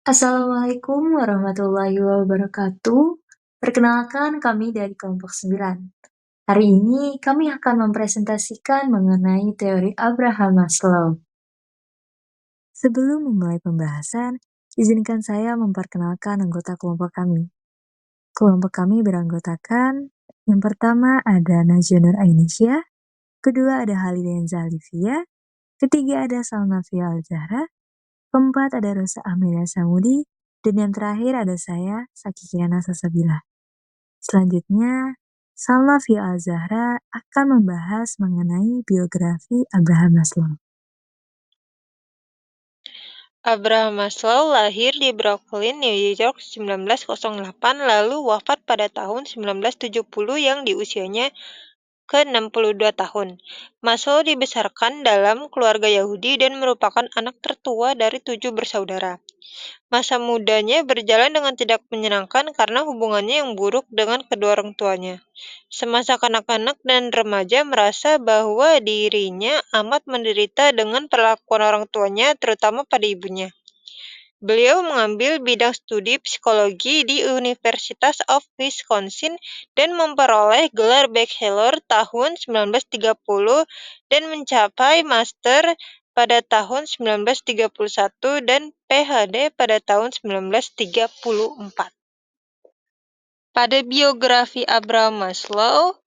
Assalamualaikum warahmatullahi wabarakatuh. Perkenalkan kami dari kelompok 9. Hari ini kami akan mempresentasikan mengenai teori Abraham Maslow. Sebelum memulai pembahasan, izinkan saya memperkenalkan anggota kelompok kami. Kelompok kami beranggotakan, yang pertama ada Najwa Nur Ainisya, kedua ada Halidenza Alivia, ketiga ada Salnavia Al-Zahra, keempat ada Rosa Amelia Samudi, dan yang terakhir ada saya, Sakikiana Sasabila. Selanjutnya, Salnavia Al-Zahra akan membahas mengenai biografi Abraham Maslow. Abraham Maslow lahir di Brooklyn, New York 1908 lalu wafat pada tahun 1970 yang di usianya ke-62 tahun. Maslow dibesarkan dalam keluarga Yahudi dan merupakan anak tertua dari 7 bersaudara. Masa mudanya berjalan dengan tidak menyenangkan karena hubungannya yang buruk dengan kedua orang tuanya. Semasa kanak-kanak dan remaja merasa bahwa dirinya amat menderita dengan perlakuan orang tuanya, terutama pada ibunya. Beliau mengambil bidang studi psikologi di University of Wisconsin dan memperoleh gelar bachelor tahun 1930 dan mencapai master pada tahun 1931 dan PhD pada tahun 1934. Pada biografi Abraham Maslow,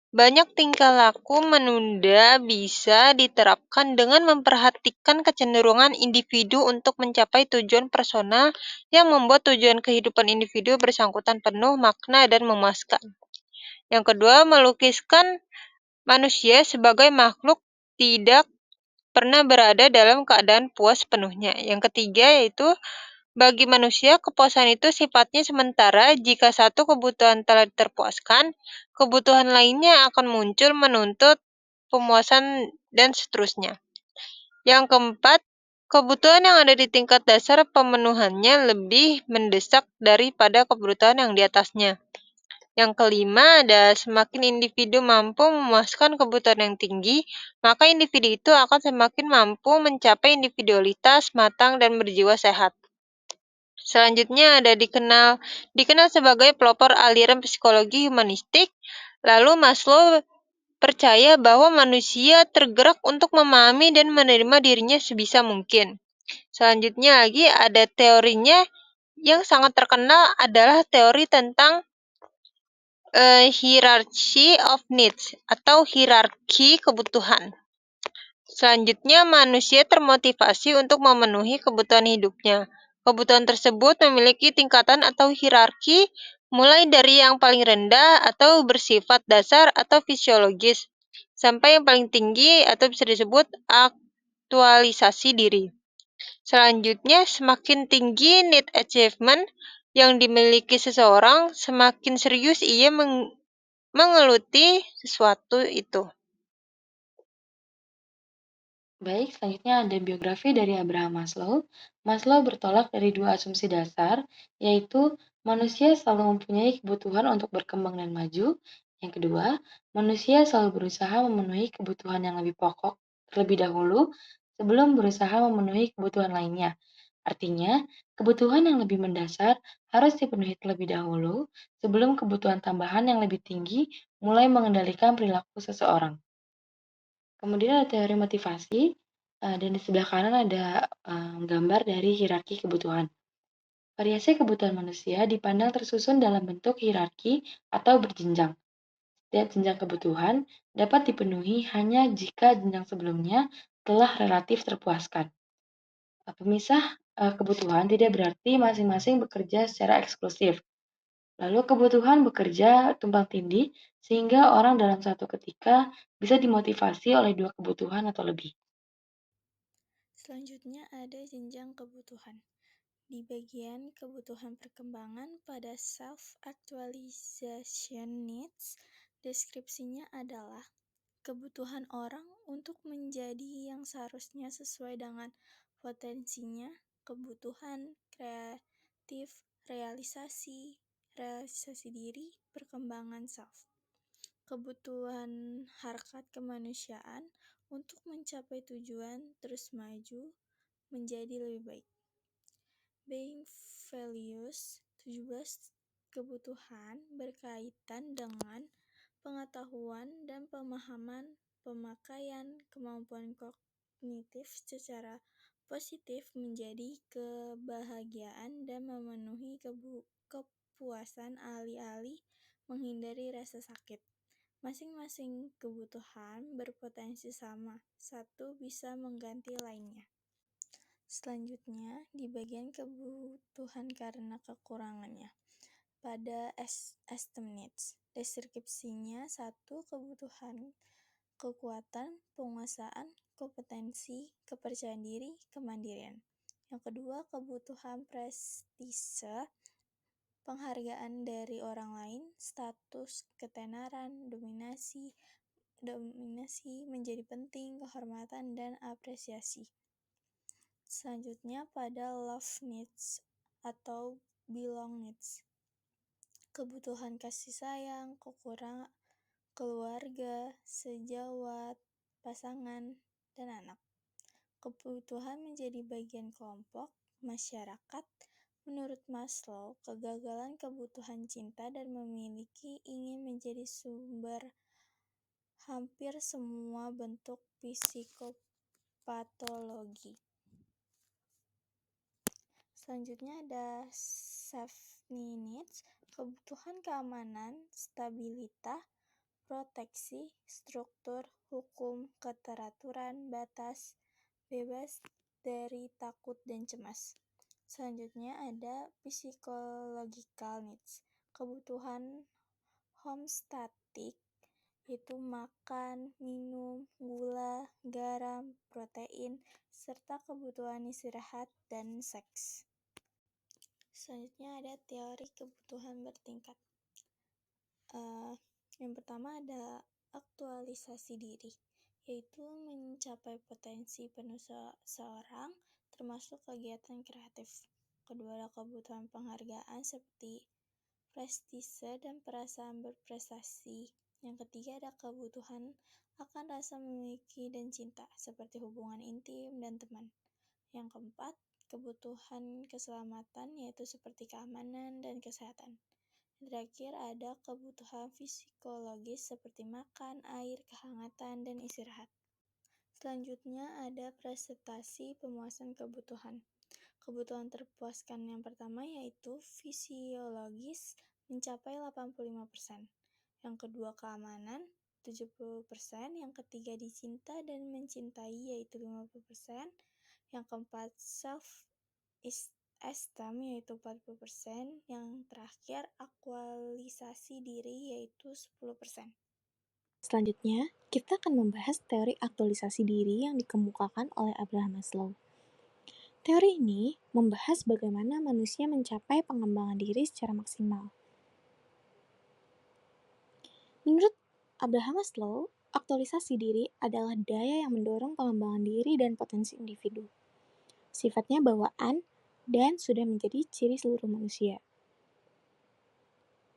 banyak tingkah laku menunda bisa diterapkan dengan memperhatikan kecenderungan individu untuk mencapai tujuan personal yang membuat tujuan kehidupan individu bersangkutan penuh makna dan memuaskan. Yang kedua, melukiskan manusia sebagai makhluk tidak pernah berada dalam keadaan puas penuhnya. Yang ketiga yaitu bagi manusia, kepuasan itu sifatnya sementara. Jika satu kebutuhan telah terpuaskan, kebutuhan lainnya akan muncul menuntut pemuasan dan seterusnya. Yang keempat, kebutuhan yang ada di tingkat dasar pemenuhannya lebih mendesak daripada kebutuhan yang di atasnya. Yang kelima, ada semakin individu mampu memuaskan kebutuhan yang tinggi, maka individu itu akan semakin mampu mencapai individualitas matang dan berjiwa sehat. Selanjutnya ada dikenal sebagai pelopor aliran psikologi humanistik. Lalu Maslow percaya bahwa manusia tergerak untuk memahami dan menerima dirinya sebisa mungkin. Selanjutnya lagi ada teorinya yang sangat terkenal adalah teori tentang hierarchy of needs atau hierarki kebutuhan. Selanjutnya, manusia termotivasi untuk memenuhi kebutuhan hidupnya. Kebutuhan tersebut memiliki tingkatan atau hierarki, mulai dari yang paling rendah atau bersifat dasar atau fisiologis, sampai yang paling tinggi atau bisa disebut aktualisasi diri. Selanjutnya, semakin tinggi need achievement yang dimiliki seseorang, semakin serius ia mengeluti sesuatu itu. Baik, selanjutnya ada biografi dari Abraham Maslow. Maslow bertolak dari dua asumsi dasar, yaitu manusia selalu mempunyai kebutuhan untuk berkembang dan maju. Yang kedua, manusia selalu berusaha memenuhi kebutuhan yang lebih pokok terlebih dahulu sebelum berusaha memenuhi kebutuhan lainnya. Artinya, kebutuhan yang lebih mendasar harus dipenuhi terlebih dahulu sebelum kebutuhan tambahan yang lebih tinggi mulai mengendalikan perilaku seseorang. Kemudian ada teori motivasi, dan di sebelah kanan ada gambar dari hierarki kebutuhan. Variasi kebutuhan manusia dipandang tersusun dalam bentuk hierarki atau berjenjang. Setiap jenjang kebutuhan dapat dipenuhi hanya jika jenjang sebelumnya telah relatif terpuaskan. Pemisah kebutuhan tidak berarti masing-masing bekerja secara eksklusif. Lalu kebutuhan bekerja tumpang tindih sehingga orang dalam satu ketika bisa dimotivasi oleh dua kebutuhan atau lebih. Selanjutnya ada jenjang kebutuhan. Di bagian kebutuhan perkembangan pada self-actualization needs, deskripsinya adalah kebutuhan orang untuk menjadi yang seharusnya sesuai dengan potensinya, kebutuhan kreatif, realisasi diri, perkembangan self. Kebutuhan harkat kemanusiaan untuk mencapai tujuan terus maju menjadi lebih baik. Being values 17 kebutuhan berkaitan dengan pengetahuan dan pemahaman, pemakaian kemampuan kognitif secara positif menjadi kebahagiaan dan memenuhi kepuasan alih-alih menghindari rasa sakit. Masing-masing kebutuhan berpotensi sama, satu bisa mengganti lainnya. Selanjutnya, di bagian kebutuhan karena kekurangannya. Pada STEM needs, deskripsinya satu kebutuhan kekuatan, penguasaan, kompetensi, kepercayaan diri, kemandirian. Yang kedua, kebutuhan prestise, penghargaan dari orang lain, status, ketenaran, dominasi menjadi penting, kehormatan, dan apresiasi. Selanjutnya pada love needs atau belong needs. Kebutuhan kasih sayang, keluarga, sejawat, pasangan, dan anak. Kebutuhan menjadi bagian kelompok, masyarakat. Menurut Maslow, kegagalan kebutuhan cinta dan memiliki ingin menjadi sumber hampir semua bentuk psikopatologi. Selanjutnya ada safety needs, kebutuhan keamanan, stabilitas, proteksi, struktur, hukum, keteraturan, batas, bebas dari takut dan cemas. Selanjutnya ada psychological needs, kebutuhan homeostatik, yaitu makan, minum, gula, garam, protein, serta kebutuhan istirahat dan seks. Selanjutnya ada teori kebutuhan bertingkat. Yang pertama ada aktualisasi diri, yaitu mencapai potensi penuh seorang, termasuk kegiatan kreatif. Kedua ada kebutuhan penghargaan seperti prestise dan perasaan berprestasi. Yang ketiga ada kebutuhan akan rasa memiliki dan cinta, seperti hubungan intim dan teman. Yang keempat, kebutuhan keselamatan, yaitu seperti keamanan dan kesehatan. Yang terakhir ada kebutuhan fisiologis seperti makan, air, kehangatan, dan istirahat. Selanjutnya ada presentasi pemuasan kebutuhan. Kebutuhan terpuaskan yang pertama yaitu fisiologis mencapai 85%. Yang kedua keamanan 70%, yang ketiga dicinta dan mencintai yaitu 50%. Yang keempat self-esteem yaitu 40%, yang terakhir aktualisasi diri yaitu 10%. Selanjutnya, kita akan membahas teori aktualisasi diri yang dikemukakan oleh Abraham Maslow. Teori ini membahas bagaimana manusia mencapai pengembangan diri secara maksimal. Menurut Abraham Maslow, aktualisasi diri adalah daya yang mendorong pengembangan diri dan potensi individu. Sifatnya bawaan dan sudah menjadi ciri seluruh manusia.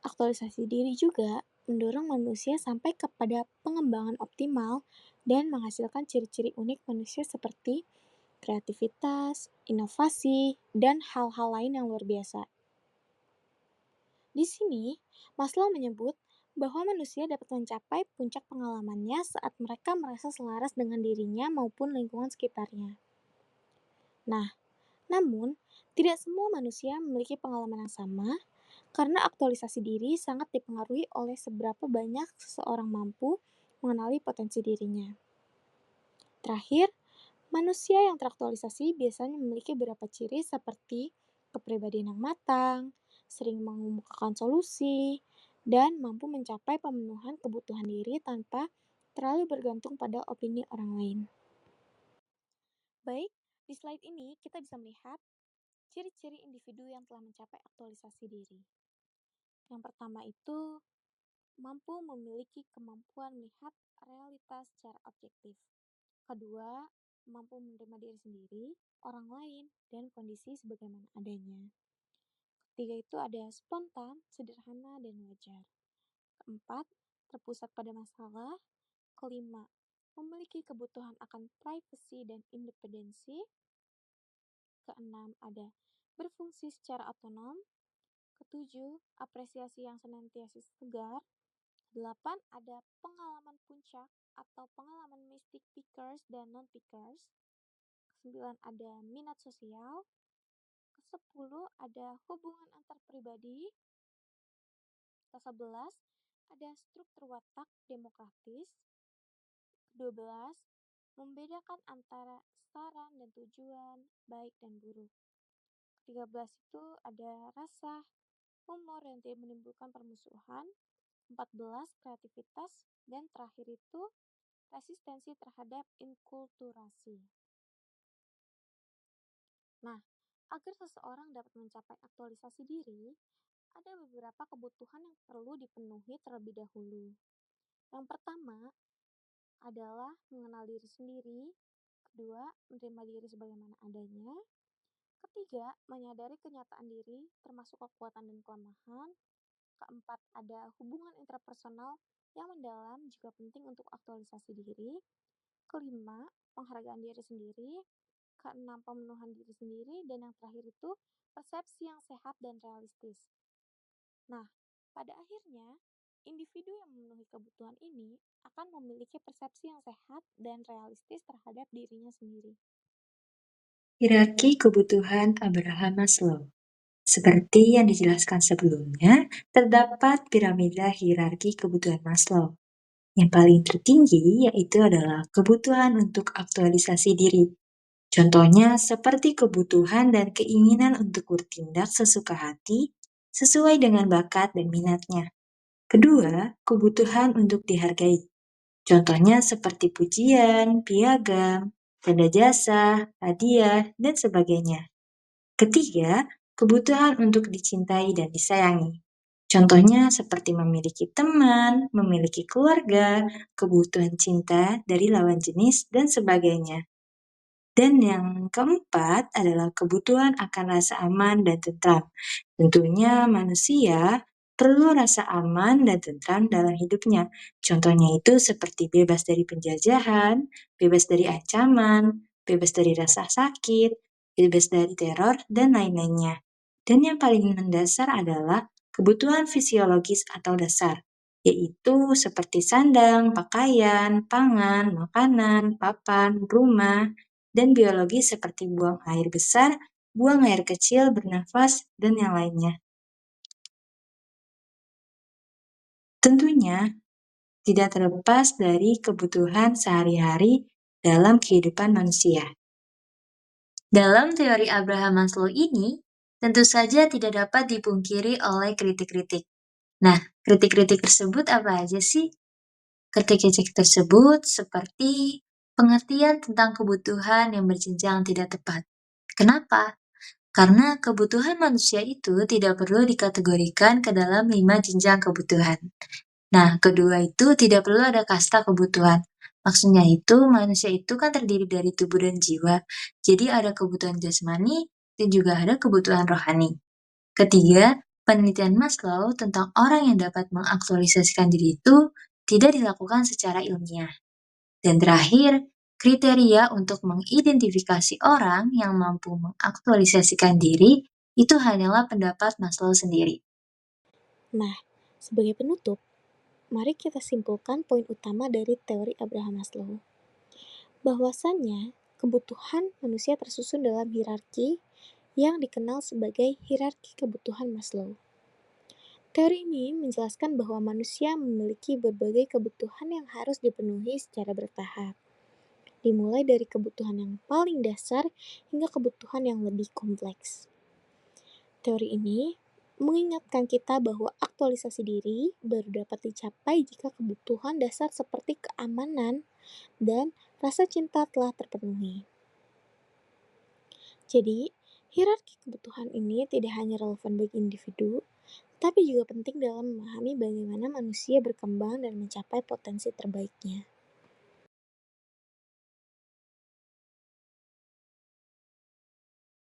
Aktualisasi diri juga mendorong manusia sampai kepada pengembangan optimal dan menghasilkan ciri-ciri unik manusia seperti kreativitas, inovasi, dan hal-hal lain yang luar biasa. Di sini, Maslow menyebut bahwa manusia dapat mencapai puncak pengalamannya saat mereka merasa selaras dengan dirinya maupun lingkungan sekitarnya. Nah, namun, tidak semua manusia memiliki pengalaman yang sama, karena aktualisasi diri sangat dipengaruhi oleh seberapa banyak seseorang mampu mengenali potensi dirinya. Terakhir, manusia yang teraktualisasi biasanya memiliki beberapa ciri seperti kepribadian yang matang, sering mengemukakan solusi, dan mampu mencapai pemenuhan kebutuhan diri tanpa terlalu bergantung pada opini orang lain. Baik, di slide ini kita bisa melihat ciri-ciri individu yang telah mencapai aktualisasi diri. Yang pertama itu mampu memiliki kemampuan melihat realitas secara objektif. Kedua, mampu menerima diri sendiri, orang lain, dan kondisi sebagaimana adanya. Ketiga itu ada spontan, sederhana, dan wajar. Keempat, terpusat pada masalah. Kelima, memiliki kebutuhan akan privasi dan independensi. Keenam, ada berfungsi secara otonom. Ketujuh, apresiasi yang senantiasa segar. 8. Ada pengalaman puncak atau pengalaman mistik pickers dan non-pickers. 9. Ada minat sosial. Ke-10 ada hubungan antar pribadi. Ke-11 ada struktur watak demokratis. Ke-12 membedakan antara saran dan tujuan, baik dan buruk. Ke-13 itu ada rasa, humor yang tidak menimbulkan permusuhan. 14 kreativitas, dan terakhir itu resistensi terhadap inkulturasi. Nah, agar seseorang dapat mencapai aktualisasi diri, ada beberapa kebutuhan yang perlu dipenuhi terlebih dahulu. Yang pertama adalah mengenal diri sendiri. Kedua, menerima diri sebagaimana adanya. Ketiga, menyadari kenyataan diri, termasuk kekuatan dan kelemahan. Keempat, ada hubungan interpersonal yang mendalam juga penting untuk aktualisasi diri. Kelima, penghargaan diri sendiri. Keenam, pemenuhan diri sendiri. Dan yang terakhir itu, persepsi yang sehat dan realistis. Nah, pada akhirnya, individu yang memenuhi kebutuhan ini akan memiliki persepsi yang sehat dan realistis terhadap dirinya sendiri. Hierarki kebutuhan Abraham Maslow. Seperti yang dijelaskan sebelumnya, terdapat piramida hierarki kebutuhan Maslow. Yang paling tertinggi yaitu adalah kebutuhan untuk aktualisasi diri. Contohnya seperti kebutuhan dan keinginan untuk bertindak sesuka hati sesuai dengan bakat dan minatnya. Kedua, kebutuhan untuk dihargai. Contohnya seperti pujian, piagam, tanda jasa, hadiah, dan sebagainya. Ketiga, kebutuhan untuk dicintai dan disayangi. Contohnya seperti memiliki teman, memiliki keluarga, kebutuhan cinta dari lawan jenis, dan sebagainya. Dan yang keempat adalah kebutuhan akan rasa aman dan tentram. Tentunya manusia perlu rasa aman dan tentram dalam hidupnya. Contohnya itu seperti bebas dari penjajahan, bebas dari ancaman, bebas dari rasa sakit, bebas dari teror, dan lain-lainnya. Dan yang paling mendasar adalah kebutuhan fisiologis atau dasar, yaitu seperti sandang, pakaian, pangan, makanan, papan, rumah, dan biologi seperti buang air besar, buang air kecil, bernafas, dan yang lainnya. Tentunya tidak terlepas dari kebutuhan sehari-hari dalam kehidupan manusia. Dalam teori Abraham Maslow ini, tentu saja tidak dapat dipungkiri oleh kritik-kritik. Nah, kritik-kritik tersebut apa aja sih? Kritik-kritik tersebut seperti pengertian tentang kebutuhan yang berjenjang tidak tepat. Kenapa? Karena kebutuhan manusia itu tidak perlu dikategorikan ke dalam 5 jenjang kebutuhan. Nah, kedua itu tidak perlu ada kasta kebutuhan. Maksudnya itu manusia itu kan terdiri dari tubuh dan jiwa. Jadi ada kebutuhan jasmani dan juga ada kebutuhan rohani. Ketiga, penelitian Maslow tentang orang yang dapat mengaktualisasikan diri itu tidak dilakukan secara ilmiah. Dan terakhir, kriteria untuk mengidentifikasi orang yang mampu mengaktualisasikan diri itu hanyalah pendapat Maslow sendiri. Nah, sebagai penutup, mari kita simpulkan poin utama dari teori Abraham Maslow. Bahwasannya, kebutuhan manusia tersusun dalam hierarki yang dikenal sebagai hierarki kebutuhan Maslow. Teori ini menjelaskan bahwa manusia memiliki berbagai kebutuhan yang harus dipenuhi secara bertahap, dimulai dari kebutuhan yang paling dasar hingga kebutuhan yang lebih kompleks. Teori ini mengingatkan kita bahwa aktualisasi diri baru dapat dicapai jika kebutuhan dasar seperti keamanan dan rasa cinta telah terpenuhi. Jadi, hierarki kebutuhan ini tidak hanya relevan bagi individu, tapi juga penting dalam memahami bagaimana manusia berkembang dan mencapai potensi terbaiknya.